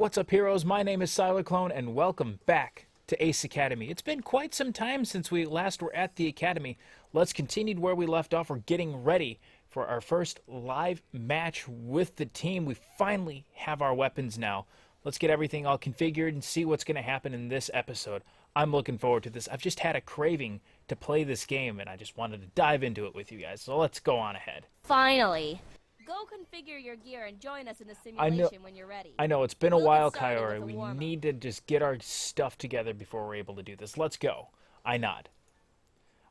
What's up, heroes? My name is Silerclone, and welcome back to Ace Academy. It's been quite some time since we last were at the Academy. Let's continue where we left off. We're getting ready for our first live match with the team. We finally have our weapons now. Let's get everything all configured and see what's going to happen in this episode. I'm looking forward to this. I've just had a craving to play this game, and I just wanted to dive into it with you guys. So let's go on ahead. Finally. Go configure your gear and join us in the simulation when you're ready. I know, it's been a while, Kyori. We need to just get our stuff together before we're able to do this. Let's go. I nod.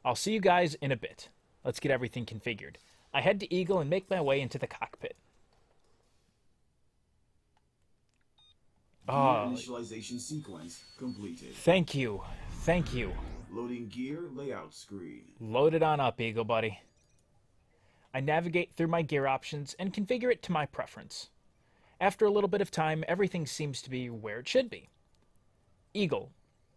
I'll see you guys in a bit. Let's get everything configured. I head to Eagle and make my way into the cockpit. Initialization sequence completed. Thank you. Thank you. Loading gear layout screen. Load it on up, Eagle buddy. I navigate through my gear options and configure it to my preference. After a little bit of time, everything seems to be where it should be. Eagle,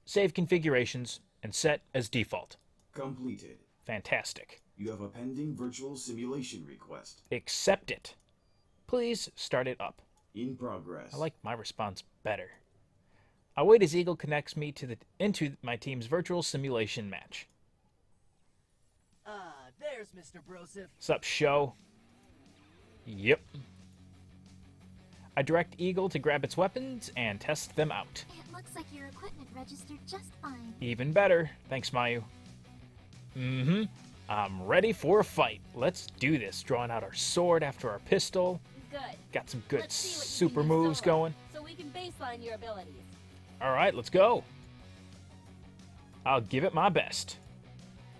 save configurations, and set as default. Completed. Fantastic. You have a pending virtual simulation request. Accept it. Please start it up. In progress. I like my response better. I wait as Eagle connects me into my team's virtual simulation match. There's Mr. Broseph. Sup, show? Yep. I direct Eagle to grab its weapons and test them out. It looks like your equipment registered just fine. Even better. Thanks, Mayu. I'm ready for a fight. Let's do this. Drawing out our sword after our pistol. Good. Got some good Let's see what you super can do moves solo, going. so we can baseline your abilities. Alright, let's go. I'll give it my best.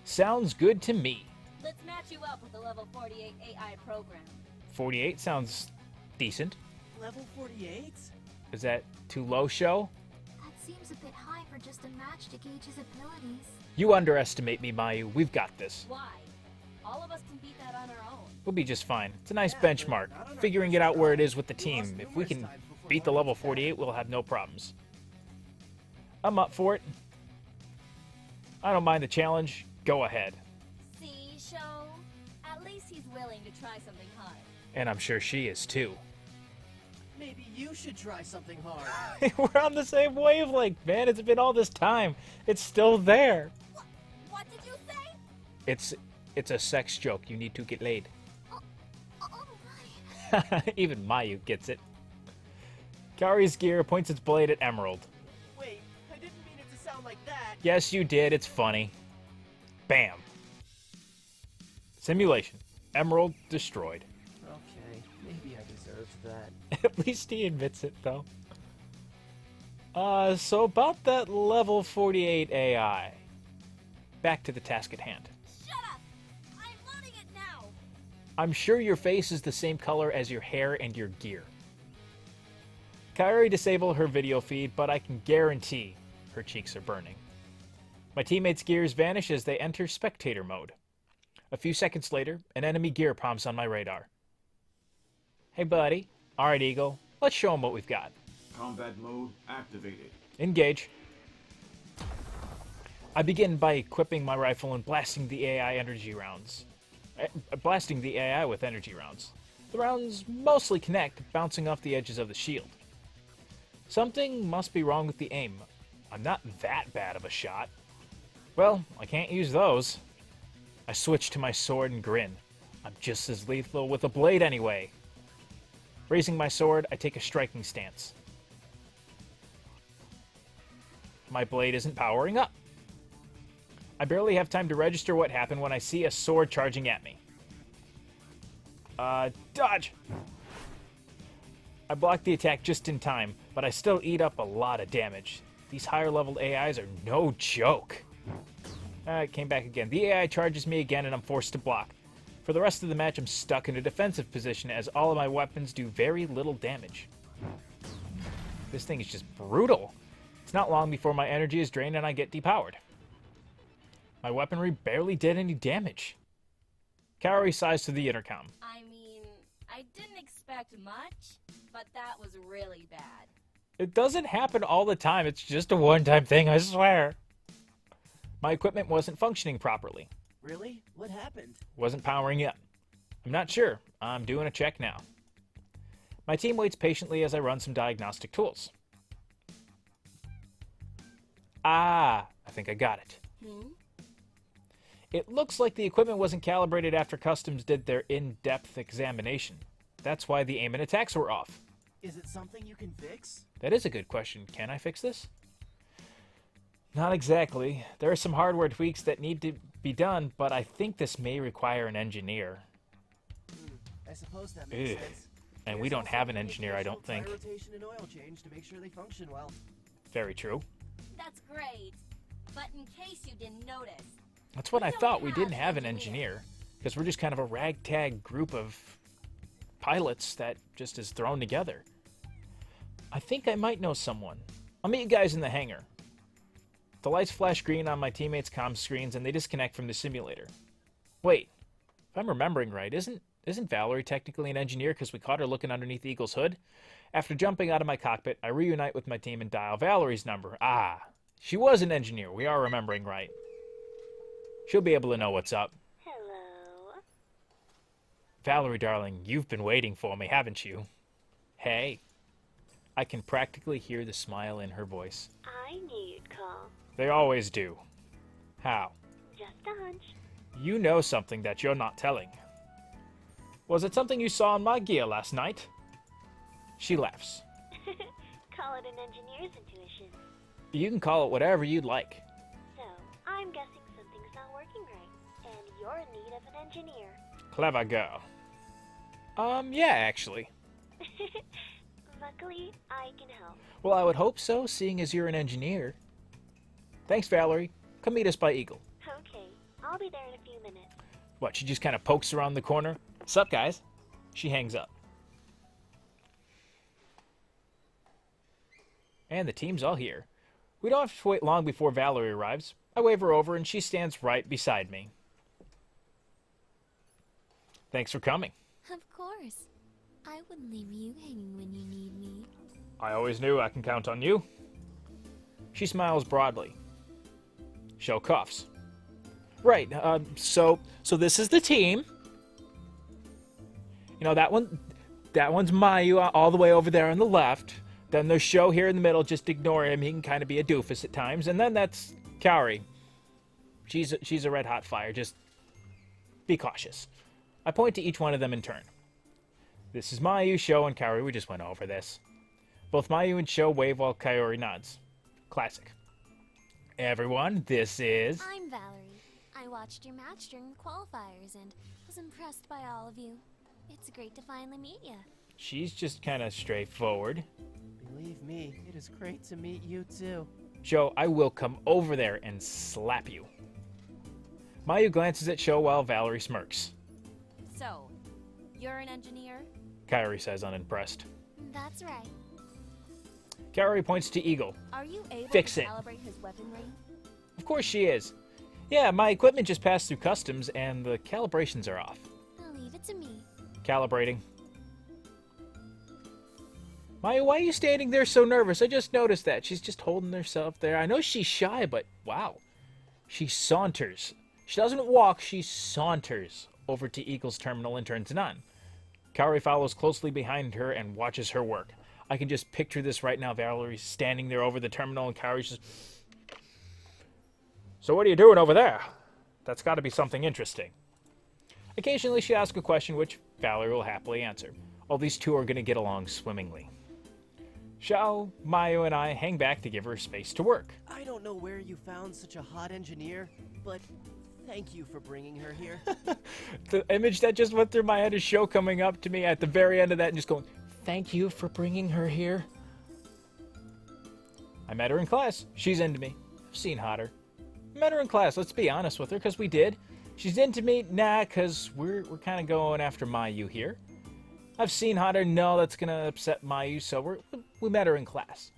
Sounds good to me. Let's match you up with the level 48 AI program. 48 sounds decent. Level 48? Is that too low, show? That seems a bit high for just a match to gauge his abilities. You underestimate me, Mayu. We've got this. Why? All of us can beat that on our own. We'll be just fine. It's a nice benchmark. Figuring it out where it is with the team. If we can beat the level 48, we'll have no problems. I'm up for it. I don't mind the challenge. Go ahead. See, Show? At least he's willing to try something hard. And I'm sure she is too. Maybe you should try something hard. We're on the same wavelength, man. It's been all this time. It's still there. What did you say? It's a sex joke. You need to get laid. Oh my. Even Mayu gets it. Kari's gear points its blade at Emerald. Wait, I didn't mean it to sound like that. Yes, you did. It's funny. Bam. Simulation. Emerald destroyed. Okay, maybe I deserved that. At least he admits it, though. So about that level 48 AI. Back to the task at hand. Shut up! I'm loading it now! I'm sure your face is the same color as your hair and your gear. Kairi disabled her video feed, but I can guarantee her cheeks are burning. My teammates' gears vanish as they enter spectator mode. A few seconds later, an enemy gear prompts on my radar. Hey, buddy. Alright, Eagle. Let's show them what we've got. Combat mode activated. Engage. I begin by equipping my rifle and blasting the AI with energy rounds. The rounds mostly connect, bouncing off the edges of the shield. Something must be wrong with the aim. I'm not that bad of a shot. Well, I can't use those. I switch to my sword and grin. I'm just as lethal with a blade anyway. Raising my sword, I take a striking stance. My blade isn't powering up. I barely have time to register what happened when I see a sword charging at me. Dodge! I block the attack just in time, but I still eat up a lot of damage. These higher leveled AIs are no joke. It came back again. The AI charges me again and I'm forced to block. For the rest of the match, I'm stuck in a defensive position as all of my weapons do very little damage. This thing is just brutal. It's not long before my energy is drained and I get depowered. My weaponry barely did any damage. Kaori sighs to the intercom. I mean, I didn't expect much, but that was really bad. It doesn't happen all the time. It's just a one-time thing, I swear. My equipment wasn't functioning properly. Really? What happened? Wasn't powering up. I'm not sure. I'm doing a check now. My team waits patiently as I run some diagnostic tools. Ah, I think I got it. It looks like the equipment wasn't calibrated after Customs did their in-depth examination. That's why the aim and attacks were off. Is it something you can fix? That is a good question. Can I fix this? Not exactly. There are some hardware tweaks that need to be done, but I think this may require an engineer. I suppose that makes Ugh. sense. And we don't have an engineer, I don't think. Tire rotation and oil change to make sure they function well. Very true. That's great. But in case you didn't notice, That's what I don't thought. We have didn't have an an engineer. Because we're just kind of a ragtag group of pilots that just is thrown together. I think I might know someone. I'll meet you guys in the hangar. The lights flash green on my teammates' comm screens and they disconnect from the simulator. Wait, if I'm remembering right, isn't Valerie technically an engineer because we caught her looking underneath Eagle's hood? After jumping out of my cockpit, I reunite with my team and dial Valerie's number. Ah, she was an engineer. We are remembering right. She'll be able to know what's up. Hello. Valerie, darling, you've been waiting for me, haven't you? Hey. I can practically hear the smile in her voice. I knew you'd call. They always do. How? Just a hunch. You know something that you're not telling. Was it something you saw in my gear last night? She laughs. Call it an engineer's intuition. You can call it whatever you'd like. So, I'm guessing something's not working right, and you're in need of an engineer. Clever girl. Yeah, actually. Luckily, I can help. Well, I would hope so, seeing as you're an engineer. Thanks, Valerie. Come meet us by Eagle. Okay, I'll be there in a few minutes. What, she just kind of pokes around the corner? Sup, guys? She hangs up. And the team's all here. We don't have to wait long before Valerie arrives. I wave her over and she stands right beside me. Thanks for coming. Of course. I wouldn't leave you hanging when you need me. I always knew I can count on you. She smiles broadly. Show cuffs. Right, so this is the team. You know, that one's Mayu all the way over there on the left. Then there's Sho here in the middle, just ignore him. He can kind of be a doofus at times. And then that's Kaori. She's a red hot fire, just be cautious. I point to each one of them in turn. This is Mayu, Sho, and Kaori. We just went over this. Both Mayu and Sho wave while Kaori nods. Classic. Everyone, this is... I'm Valerie. I watched your match during the qualifiers and was impressed by all of you. It's great to finally meet you. She's just kind of straightforward. Believe me, it is great to meet you too. Sho, I will come over there and slap you. Mayu glances at Sho while Valerie smirks. so you're an engineer? Kaori says unimpressed. That's right. Kaori points to Eagle. Are you able Fix to it. calibrate his weaponry? Of course she is. Yeah, my equipment just passed through customs and the calibrations are off. I'll leave it to me. Calibrating. Maya, why are you standing there so nervous? I just noticed that. She's just holding herself there. I know she's shy, but wow. She saunters. She doesn't walk, she saunters over to Eagle's terminal and turns it on. Kaori follows closely behind her and watches her work. I can just picture this right now. Valerie's standing there over the terminal and Kaori's just... So what are you doing over there? That's got to be something interesting. Occasionally she asks a question which Valerie will happily answer. All these two are going to get along swimmingly. Shao, Mayu, and I hang back to give her space to work. I don't know where you found such a hot engineer, but thank you for bringing her here. The image that just went through my head is Sho coming up to me at the very end of that and just going, thank you for bringing her here. I met her in class. She's into me. I've seen hotter. Met her in class. Let's be honest with her, because we did. She's into me. Nah, because we're kind of going after Mayu here. I've seen hotter. No, that's going to upset Mayu, so we met her in class.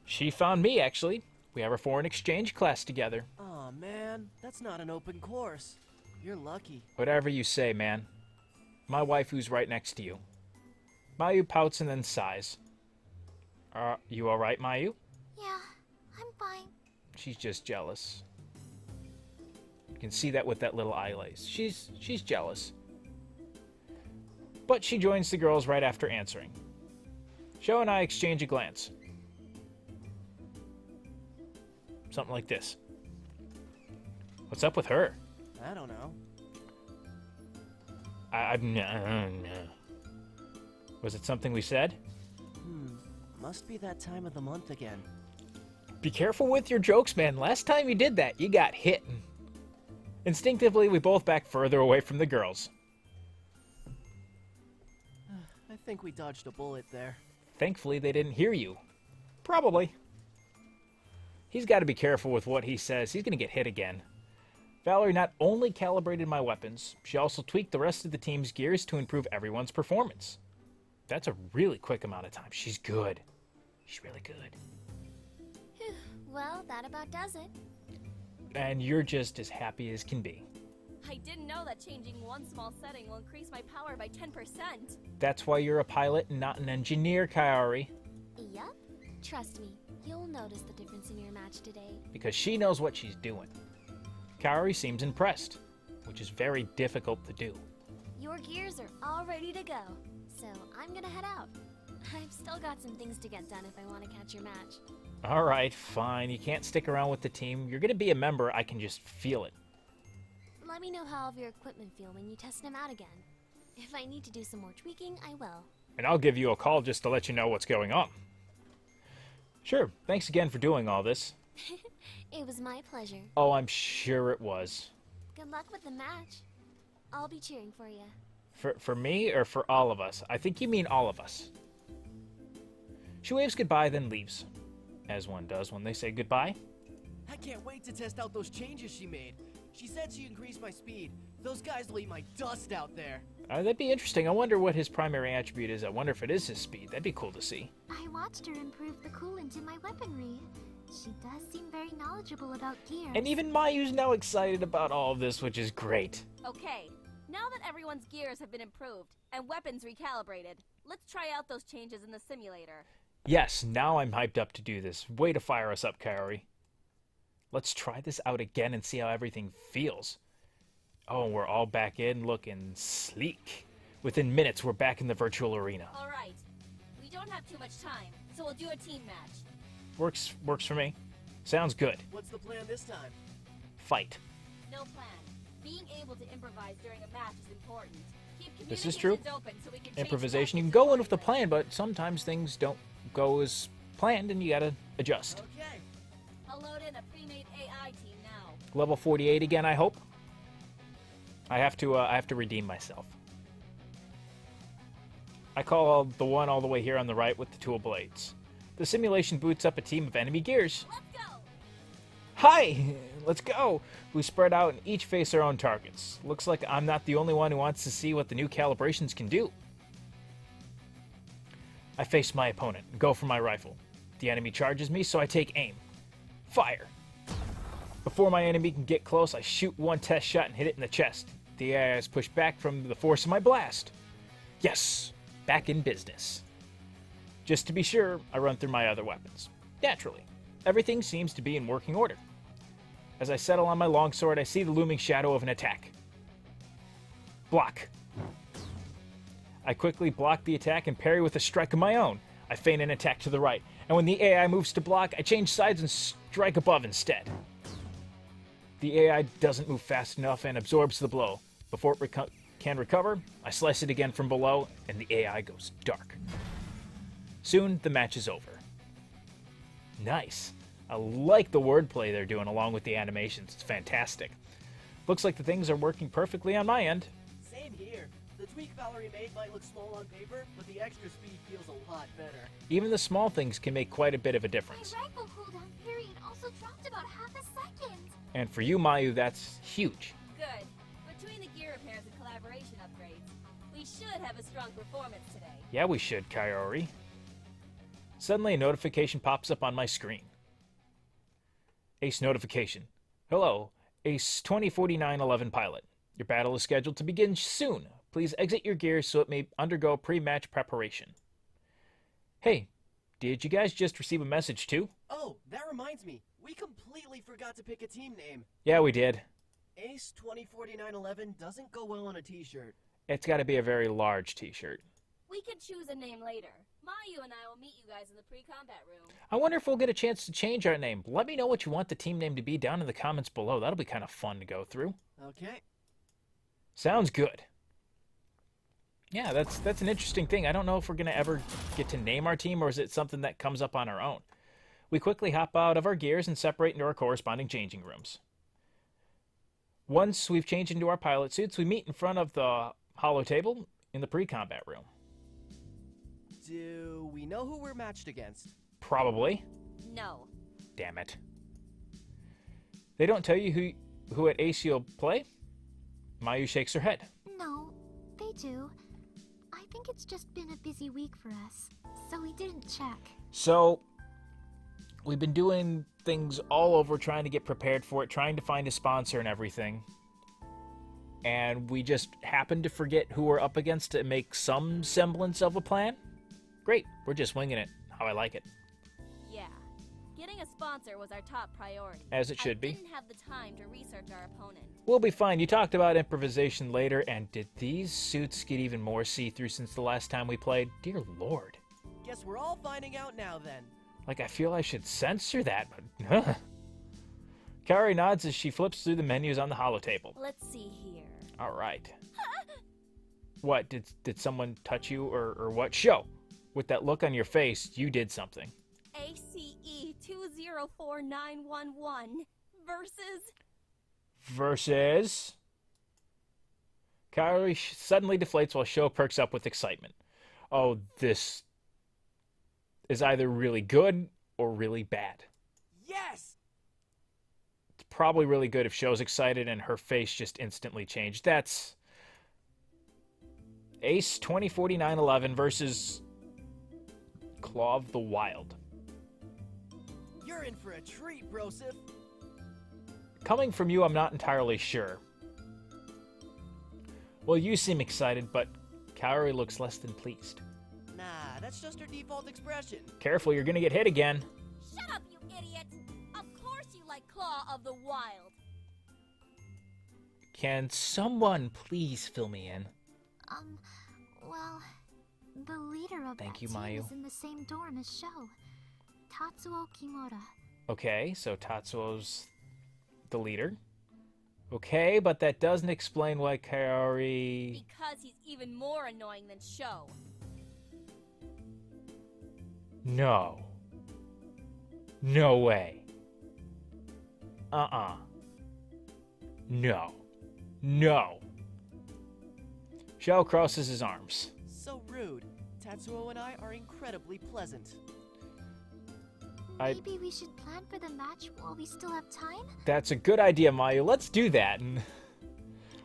She found me, actually. We have our foreign exchange class together. Aw, man, that's not an open course. You're lucky. Whatever you say, man. My waifu's right next to you. Mayu pouts and then sighs. Are you alright, Mayu? Yeah, I'm fine. She's just jealous. You can see that with that little eye lace. She's jealous. but she joins the girls right after answering. Sho and I exchange a glance. Something like this. What's up with her? I don't know. Was it something we said? Must be that time of the month again. Be careful with your jokes, man. Last time you did that, you got hit. Instinctively, we both back further away from the girls. I think we dodged a bullet there. Thankfully, they didn't hear you. Probably. He's got to be careful with what he says. He's going to get hit again. Valerie not only calibrated my weapons, she also tweaked the rest of the team's gears to improve everyone's performance. That's a really quick amount of time. She's good. She's really good. Well, that about does it. And you're just as happy as can be. I didn't know that changing one small setting will increase my power by 10%. That's why you're a pilot and not an engineer, Kaori. Yup. Trust me, you'll notice the difference in your match today. Because she knows what she's doing. Kaori seems impressed, which is very difficult to do. Your gears are all ready to go, so I'm gonna head out. I've still got some things to get done if I want to catch your match. Alright, fine. You can't stick around with the team. You're gonna be a member, I can just feel it. Let me know how all of your equipment feel when you test them out again. If I need to do some more tweaking, I will. And I'll give you a call just to let you know what's going on. Sure, thanks again for doing all this. It was my pleasure. Oh, I'm sure it was. Good luck with the match. I'll be cheering for you. For me or for all of us? I think you mean all of us. She waves goodbye, then leaves. As one does when they say goodbye. I can't wait to test out those changes she made. She said she increased my speed. Those guys will eat my dust out there. That'd be interesting. I wonder what his primary attribute is. I wonder if it is his speed. That'd be cool to see. I watched her improve the coolant in my weaponry. She does seem very knowledgeable about gears. And even Mayu's now excited about all of this, which is great. Okay, now that everyone's gears have been improved and weapons recalibrated, let's try out those changes in the simulator. Yes, now I'm hyped up to do this. Way to fire us up, Kaori. Let's try this out again and see how everything feels. Oh, and we're all back in looking sleek. Within minutes, we're back in the virtual arena. All right, we don't have too much time, so we'll do a team match. Works for me. Sounds good. What's the plan this time? Fight. No plan. Being able to improvise during a match is important. Keep This is true. communications open so we can change Improvisation. You can tactics go in with the accordingly. plan, but sometimes things don't go as planned and you gotta adjust. Okay. I'll load in a pre-made AI team now. Level 48 again, I hope. I have to redeem myself. I call the one all the way here on the right with the tool blades. The simulation boots up a team of enemy gears. Let's go! Hi! Let's go! We spread out and each face our own targets. Looks like I'm not the only one who wants to see what the new calibrations can do. I face my opponent and go for my rifle. The enemy charges me, so I take aim. Fire! Before my enemy can get close, I shoot one test shot and hit it in the chest. The AI is pushed back from the force of my blast. Yes! Back in business. Just to be sure, I run through my other weapons. Naturally, everything seems to be in working order. As I settle on my longsword, I see the looming shadow of an attack. Block. I quickly block the attack and parry with a strike of my own. I feign an attack to the right, and when the AI moves to block, I change sides and strike above instead. The AI doesn't move fast enough and absorbs the blow. Before it can recover, I slice it again from below, and the AI goes dark. Soon, the match is over. Nice. I like the wordplay they're doing along with the animations. It's fantastic. Looks like the things are working perfectly on my end. Same here. The tweak Valerie made might look small on paper, but the extra speed feels a lot better. Even the small things can make quite a bit of a My difference. rifle cooldown period also dropped about half a second. And for you, Mayu, that's huge. Good. Between the gear repairs and collaboration upgrades, we should have a strong performance today. Yeah, we should, Kaori. Suddenly, a notification pops up on my screen. Ace notification. Hello, Ace 204911 pilot. Your battle is scheduled to begin soon. Please exit your gear so it may undergo pre-match preparation. Hey, did you guys just receive a message too? Oh, that reminds me. We completely forgot to pick a team name. Yeah, we did. Ace 204911 doesn't go well on a t-shirt. It's got to be a very large t-shirt. We can choose a name later. Mayu and I will meet you guys in the pre-combat room. I wonder if we'll get a chance to change our name. Let me know what you want the team name to be down in the comments below. That'll be kind of fun to go through. Okay. Sounds good. Yeah, that's an interesting thing. I don't know if we're going to ever get to name our team, or is it something that comes up on our own. We quickly hop out of our gears and separate into our corresponding changing rooms. Once we've changed into our pilot suits, we meet in front of the holo table in the pre-combat room. Do we know who we're matched against? Probably. No. Damn it. They don't tell you who at Ace you'll play? Mayu shakes her head. No, they do. I think it's just been a busy week for us, so we didn't check. So, we've been doing things all over trying to get prepared for it, trying to find a sponsor and everything. And we just happened to forget who we're up against to make some semblance of a plan? Great, we're just winging it, how I like it. Yeah. Getting a sponsor was our top priority. As it should be. I didn't have the time to research our opponent. We'll be fine. You talked about improvisation later, and did these suits get even more see-through since the last time we played? Dear Lord. Guess we're all finding out now then. Like, I feel I should censor that, but... Kaori nods as she flips through the menus on the holo table. Let's see here. All right. What, did someone touch you, or what? Show. With that look on your face, you did something. ACE 204911 Versus... Kaori suddenly deflates while Sho perks up with excitement. Oh, this is either really good or really bad. Yes! It's probably really good if Sho's excited and her face just instantly changed. That's Ace 204911 versus Claw of the Wild. You're in for a treat, Broseph. Coming from you, I'm not entirely sure. Well, you seem excited, but Kaori looks less than pleased. Nah, that's just her default expression. Careful, you're gonna get hit again. Shut up, you idiot! Of course you like Claw of the Wild. Can someone please fill me in? Well, the leader of Thank that you, team Mayu. is in the same dorm as Sho. Tatsuo Kimura. Okay, so Tatsuo's the leader. Okay, but that doesn't explain why Kaori... Because he's even more annoying than Sho. No. No way. No. No. Shao crosses his arms. So rude. Tatsuo and I are incredibly pleasant. Maybe we should plan for the match while we still have time? That's a good idea, Mayu. Let's do that. And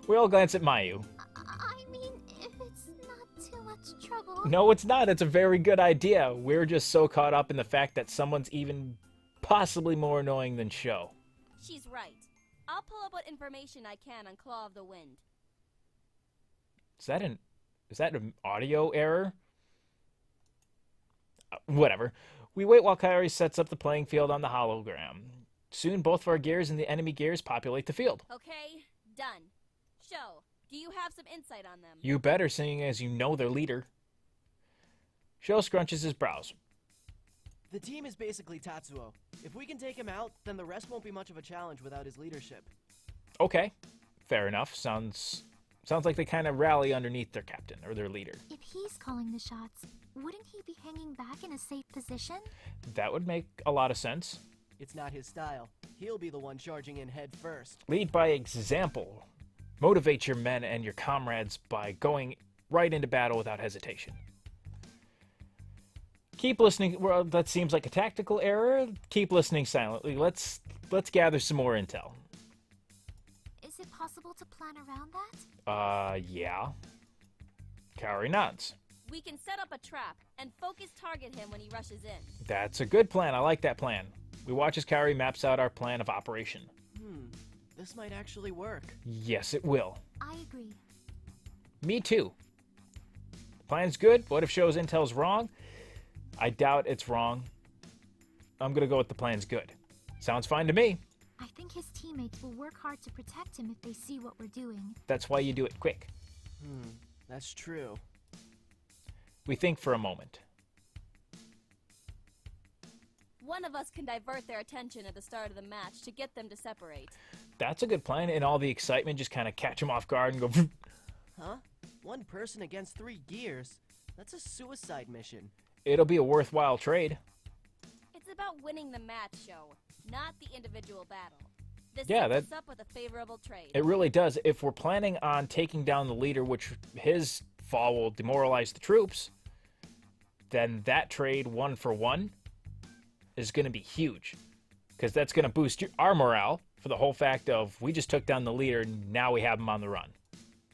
we all glance at Mayu. I mean, if it's not too much trouble. No, it's not. It's a very good idea. We're just so caught up in the fact that someone's even possibly more annoying than Sho. She's right. I'll pull up what information I can on Claw of the Wind. Is that an audio error? Whatever. We wait while Kaori sets up the playing field on the hologram. Soon, both of our gears and the enemy gears populate the field. Okay, done. Sho, do you have some insight on them? You better, seeing as you know their leader. Sho scrunches his brows. The team is basically Tatsuo. If we can take him out, then the rest won't be much of a challenge without his leadership. Okay, fair enough. Sounds like they kind of rally underneath their captain, or their leader. If he's calling the shots, wouldn't he be hanging back in a safe position? That would make a lot of sense. It's not his style. He'll be the one charging in head first. Lead by example. Motivate your men and your comrades by going right into battle without hesitation. Keep listening. Well, that seems like a tactical error. Keep listening silently. Let's gather some more intel. Is it possible to plan around that? Yeah. Kaori nods. We can set up a trap and focus target him when he rushes in. That's a good plan. I like that plan. We watch as Kaori maps out our plan of operation. This might actually work. Yes, it will. I agree. Me too. Plan's good. What if Sho's intel's wrong? I doubt it's wrong. I'm gonna go with the plan's good. Sounds fine to me. I think his teammates will work hard to protect him if they see what we're doing. That's why you do it quick. That's true. We think for a moment. One of us can divert their attention at the start of the match to get them to separate. That's a good plan, and all the excitement just kind of catch them off guard and go... Huh? One person against 3 gears? That's a suicide mission. It'll be a worthwhile trade. It's about winning the match, show, not the individual battle. This Yeah, sets us up with a favorable trade. It really does. If we're planning on taking down the leader, which his fall will demoralize the troops, then that trade 1-for-1 is going to be huge. Because that's going to boost our morale for the whole fact of we just took down the leader, now we have him on the run.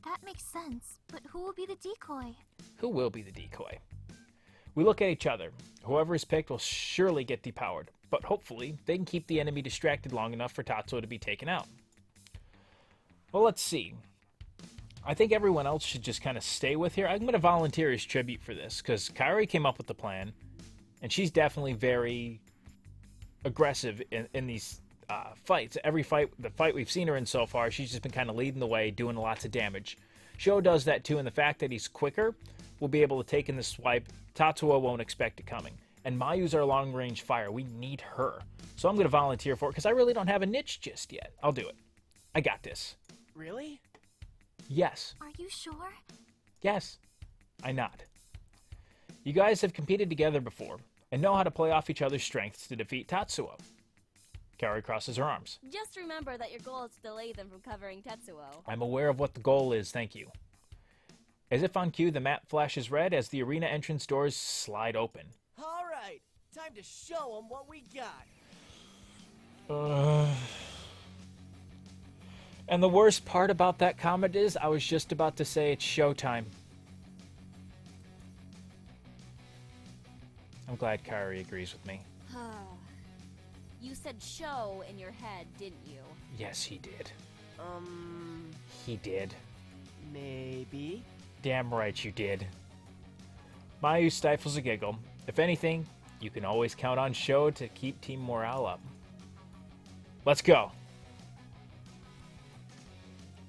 That makes sense, but who will be the decoy? Who will be the decoy? We look at each other. Whoever is picked will surely get depowered, but hopefully they can keep the enemy distracted long enough for Tatsuo to be taken out. Well, let's see. I think everyone else should just kind of stay with here. I'm going to volunteer as tribute for this, because Kairi came up with the plan, and she's definitely very aggressive in these fights. Every fight, the fight we've seen her in so far, she's just been kind of leading the way, doing lots of damage. Sho does that too, and the fact that he's quicker, will be able to take in the swipe. Tatsuo won't expect it coming. And Mayu's our long-range fire. We need her. So I'm going to volunteer for it, because I really don't have a niche just yet. I'll do it. I got this. Really? Yes. Are you sure? Yes. I nod. You guys have competed together before, and know how to play off each other's strengths to defeat Tatsuo. Kairi crosses her arms. Just remember that your goal is to delay them from covering Tetsuo. I'm aware of what the goal is, thank you. As if on cue, the map flashes red as the arena entrance doors slide open. Alright, time to show them what we got. And the worst part about that comment is, I was just about to say it's showtime. I'm glad Kairi agrees with me. You said show in your head, didn't you? Yes, he did. He did. Maybe. Damn right you did. Mayu stifles a giggle. If anything, you can always count on Sho to keep team morale up. Let's go.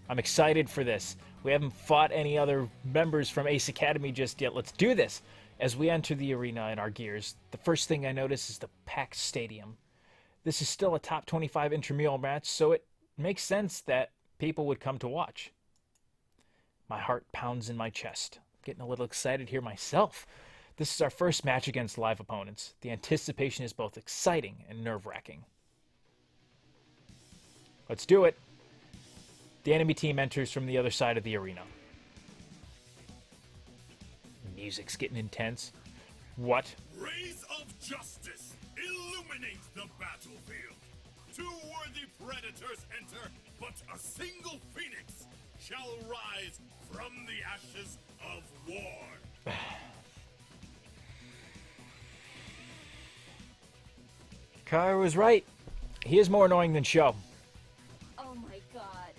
I'm excited for this. We haven't fought any other members from Ace Academy just yet. Let's do this. As we enter the arena in our gears, the first thing I notice is the packed stadium. This is still a top 25 intramural match, so it makes sense that people would come to watch. My heart pounds in my chest. I'm getting a little excited here myself. This is our first match against live opponents. The anticipation is both exciting and nerve-wracking. Let's do it. The enemy team enters from the other side of the arena. Music's getting intense. What? Rays of justice illuminate the battlefield. 2 worthy predators enter, but a single phoenix shall rise from the ashes of war. Kairi was right. He is more annoying than Sho. Oh my god.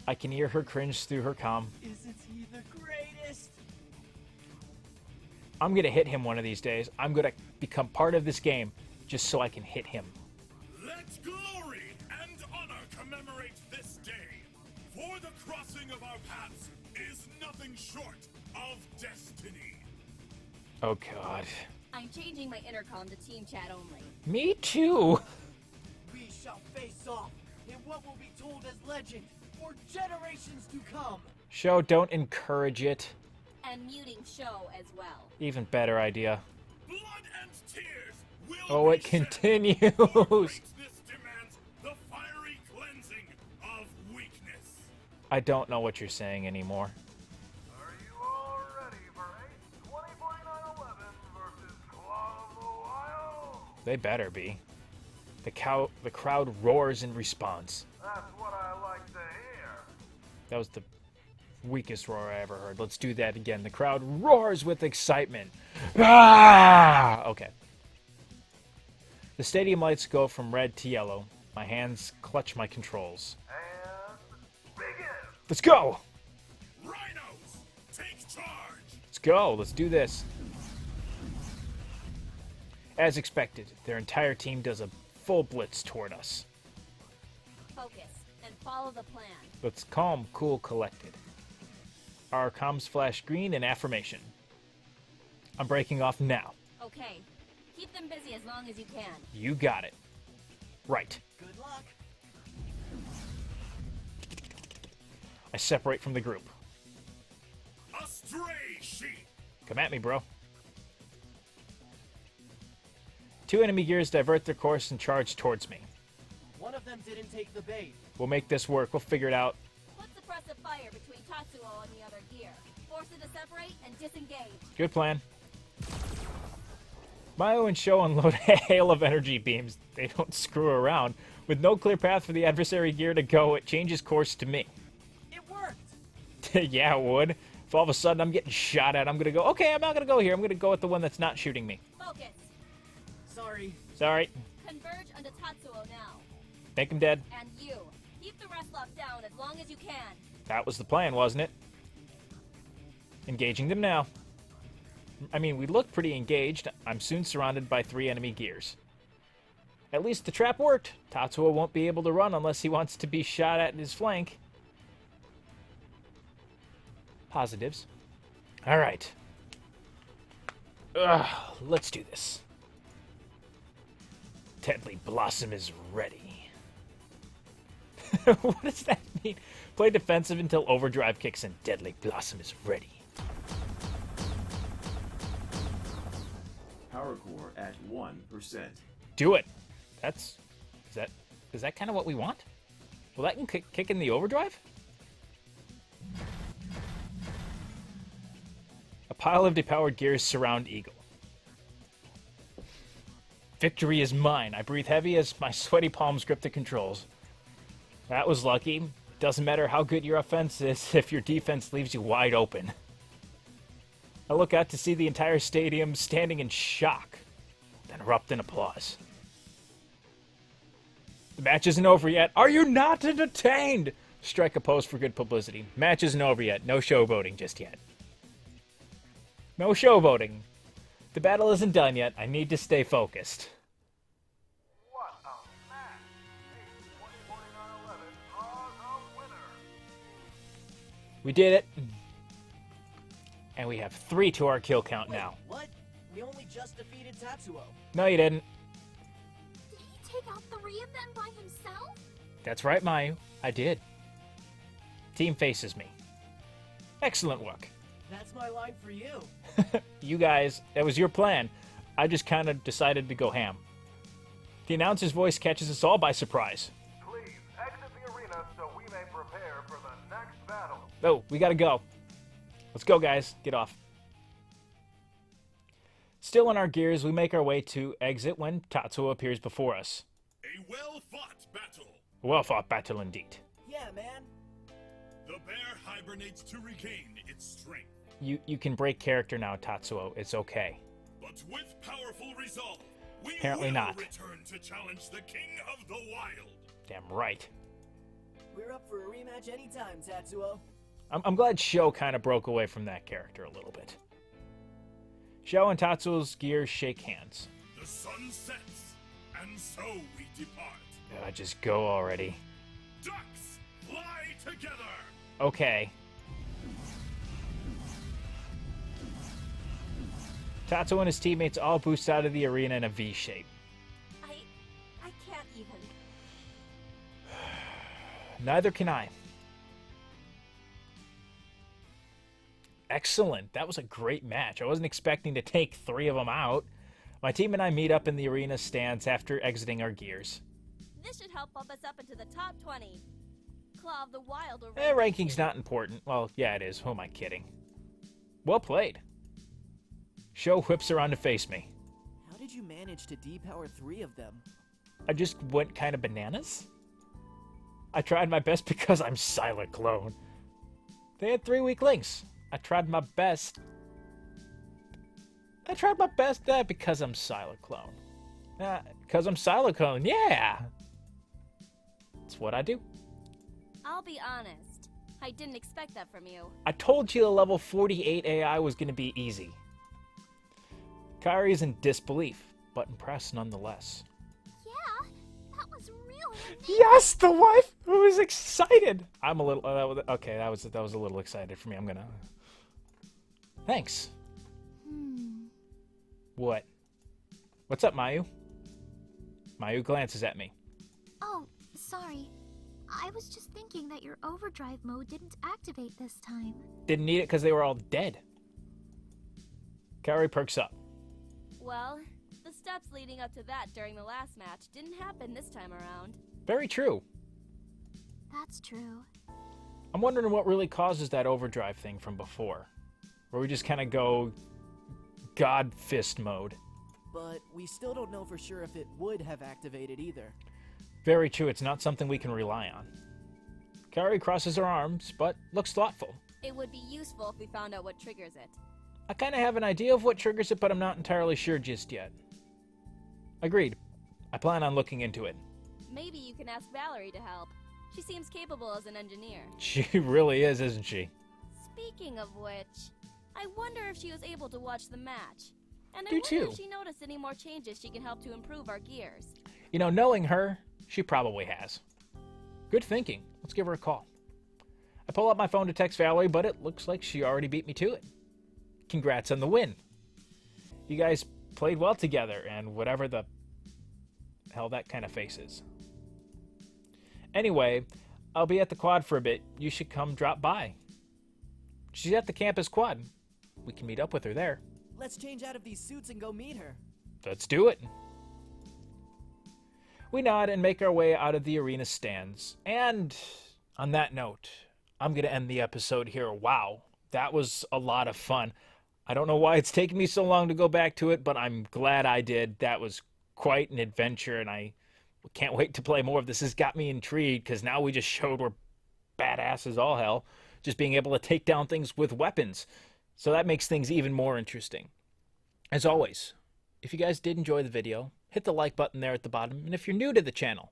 I can hear her cringe through her comm. Isn't he the greatest? I'm going to hit him one of these days. I'm going to become part of this game just so I can hit him. Let glory and honor commemorate this day. For the crossing of our paths is nothing short of destiny. Oh, God. I'm changing my intercom to team chat only. Me too. We shall face off in what will be told as legend for generations to come. Sho, don't encourage it. And muting show as well. Even better idea. Blood and tears will Oh, it be shed. continues. Greatness demands the fiery cleansing of weakness. I don't know what you're saying anymore. Are you all ready for Ace 204911 versus Claw of Ohio? They better be. The crowd roars in response. That's what I like to hear. That was the weakest roar I ever heard. Let's do that again. The crowd roars with excitement. Ah! Okay. The stadium lights go from red to yellow. My hands clutch my controls. And begin. Let's go! Rhinos, take charge. Let's go. Let's do this. As expected, their entire team does a full blitz toward us. Focus and follow the plan. Let's calm, cool, collected. Our comms flash green in affirmation. I'm breaking off now. Okay. Keep them busy as long as you can. You got it. Right. Good luck. I separate from the group. A stray sheep. Come at me, bro. 2 enemy gears divert their course and charge towards me. One of them didn't take the bait. We'll make this work. We'll figure it out. Put suppressive fire between Tatsuo and the other gear. Force it to separate and disengage. Good plan. Mayo and Sho unload a hail of energy beams. They don't screw around. With no clear path for the adversary gear to go, it changes course to me. It worked. Yeah, it would. If all of a sudden I'm getting shot at, I'm going to go, okay, I'm not going to go here. I'm going to go with the one that's not shooting me. Focus. Sorry. Sorry. Converge onto Tatsuo now. Make him dead. And you. Keep the rest locked down as long as you can. That was the plan, wasn't it? Engaging them now. I mean, we look pretty engaged. I'm soon surrounded by 3 enemy gears. At least the trap worked. Tatsuo won't be able to run unless he wants to be shot at in his flank. Positives. Alright. Let's do this. Deadly Blossom is ready. What does that mean? Play defensive until overdrive kicks in. Deadly Blossom is ready. Power core at 1%. Do it. Is that kind of what we want? Will that can kick in the overdrive? A pile of depowered gears surround Eagle. Victory is mine. I breathe heavy as my sweaty palms grip the controls. That was lucky. Doesn't matter how good your offense is if your defense leaves you wide open. I look out to see the entire stadium standing in shock, then erupt in applause. The match isn't over yet. Are you not entertained? Strike a pose for good publicity. Match isn't over yet. No showboating just yet. No showboating. The battle isn't done yet. I need to stay focused. What a match! Ace 204911 draws a winner. We did it. And we have 3 to our kill count now. What? We only just defeated Tatsuo. No, you didn't. Did he take out 3 of them by himself? That's right, Mayu. I did. Team faces me. Excellent work. That's my line for you. You guys, that was your plan. I just kind of decided to go ham. The announcer's voice catches us all by surprise. Please exit the arena so we may prepare for the next battle. Oh, we gotta go. Let's go, guys. Get off. Still in our gears, we make our way to exit when Tatsuo appears before us. A well-fought battle. A well-fought battle indeed. Yeah, man. The bear hibernates to regain its strength. You can break character now, Tatsuo. It's okay. But with powerful resolve, we Apparently will not. return to challenge the King of the Wild. Damn right. We're up for a rematch anytime, Tatsuo. I'm glad Sho kind of broke away from that character a little bit. Sho and Tatsuo's gears shake hands. The sun sets, and so we depart. Just go already. Ducks fly together. Okay. Tatsuo and his teammates all boost out of the arena in a V shape. I can't even. Neither can I. Excellent. That was a great match. I wasn't expecting to take 3 of them out. My team and I meet up in the arena stands after exiting our gears. This should help bump us up into the top 20. Claw of the Wild will Ranking's not important. Well, yeah, it is. Who am I kidding? Well played. Sho whips around to face me. How did you manage to depower 3 of them? I just went kind of bananas. I tried my best because I'm Silent Clone. They had 3 weak links. I tried my best. Because I'm Silent Clone. Because I'm Silent Clone, yeah! That's what I do. I'll be honest. I didn't expect that from you. I told you the level 48 AI was going to be easy. Kairi's in disbelief, but impressed nonetheless. Yeah, that was really Yes, the wife who is excited. I'm a little okay. That was a little excited for me. I'm gonna. Thanks. What? What's up, Mayu? Mayu glances at me. Oh, sorry. I was just thinking that your overdrive mode didn't activate this time. Didn't need it because they were all dead. Kaori perks up. Well, the steps leading up to that during the last match didn't happen this time around. Very true. That's true. I'm wondering what really causes that overdrive thing from before. Where we just kind of go God fist mode. But we still don't know for sure if it would have activated either. Very true, it's not something we can rely on. Kaori crosses her arms, but looks thoughtful. It would be useful if we found out what triggers it. I kind of have an idea of what triggers it, but I'm not entirely sure just yet. Agreed. I plan on looking into it. Maybe you can ask Valerie to help. She seems capable as an engineer. She really is, isn't she? Speaking of which, I wonder if she was able to watch the match. And I Do wonder too. if she noticed any more changes she can help to improve our gears. You know, knowing her, she probably has. Good thinking. Let's give her a call. I pull out my phone to text Valerie, but it looks like she already beat me to it. Congrats on the win. You guys played well together, and whatever the hell that kind of face is. Anyway, I'll be at the quad for a bit. You should come drop by. She's at the campus quad. We can meet up with her there. Let's change out of these suits and go meet her. Let's do it. We nod and make our way out of the arena stands. And on that note, I'm going to end the episode here. Wow, that was a lot of fun. I don't know why it's taken me so long to go back to it, but I'm glad I did. That was quite an adventure, and I can't wait to play more of this. This has got me intrigued, because now we just showed we're badass as all hell, just being able to take down things with weapons. So that makes things even more interesting. As always, if you guys did enjoy the video, hit the like button there at the bottom, and if you're new to the channel,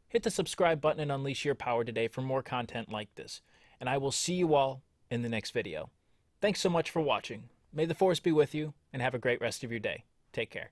hit the subscribe button and unleash your power today for more content like this. And I will see you all in the next video. Thanks so much for watching. May the Force be with you, and have a great rest of your day. Take care.